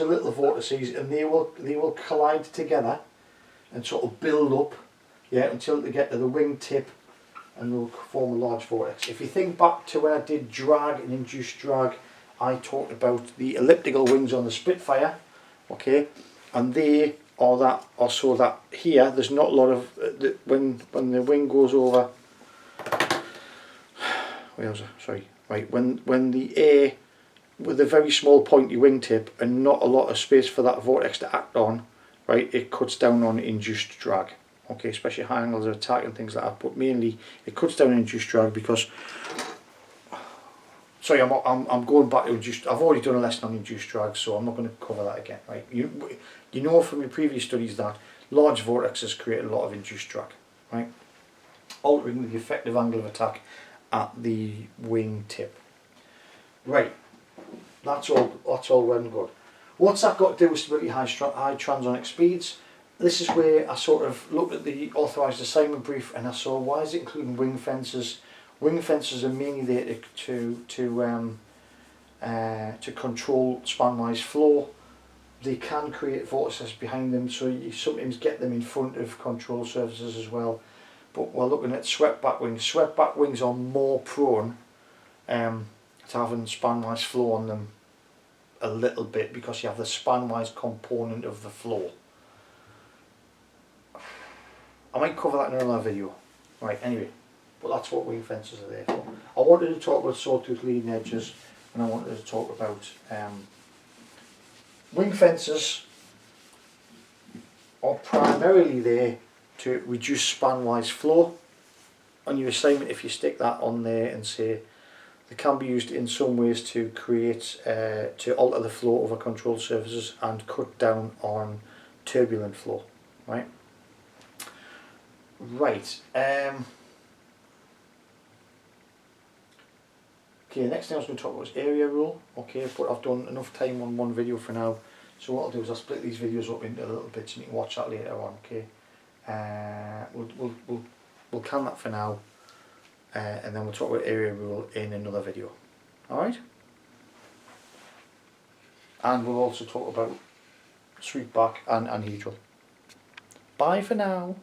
little vortices, and they will collide together and sort of build up, yeah, until they get to the wing tip and they'll form a large vortex. If you think back to when I did drag and induced drag, I talked about the elliptical wings on the Spitfire, okay, and they are that, or so that here there's not a lot of when the wing goes over. Where was I? Sorry, right, when the air with a very small pointy wingtip and not a lot of space for that vortex to act on, right, it cuts down on induced drag, okay, especially high angles of attack and things like that, but mainly it cuts down on induced drag because, sorry, I'm going back to induced. I've already done a lesson on induced drag, so I'm not going to cover that again, right. You know from your previous studies that large vortexes create a lot of induced drag, right, altering the effective angle of attack at the wing tip. Right, that's all well and good. What's that got to do with stability high transonic speeds? This is where I sort of looked at the authorised assignment brief and I saw, why is it including wing fences? Wing fences are mainly there to control spanwise flow. They can create vortices behind them, so you sometimes get them in front of control surfaces as well. But we're looking at swept back wings. Swept back wings are more prone to having spanwise flow on them a little bit because you have the spanwise component of the flow. I might cover that in another video. Right, anyway, but that's what wing fences are there for. I wanted to talk about sawtooth leading edges, and I wanted to talk about wing fences are primarily there to reduce spanwise flow. On your assignment, if you stick that on there and say they can be used in some ways to create, to alter the flow over controlled surfaces and cut down on turbulent flow, right? Right. Okay, next thing I was going to talk about is area rule. Okay, but I've done enough time on one video for now. So what I'll do is I'll split these videos up into little bits and you can watch that later on. Okay. We'll can that for now. And then we'll talk about area rule in another video. Alright? And we'll also talk about sweep back and neutral. Bye for now.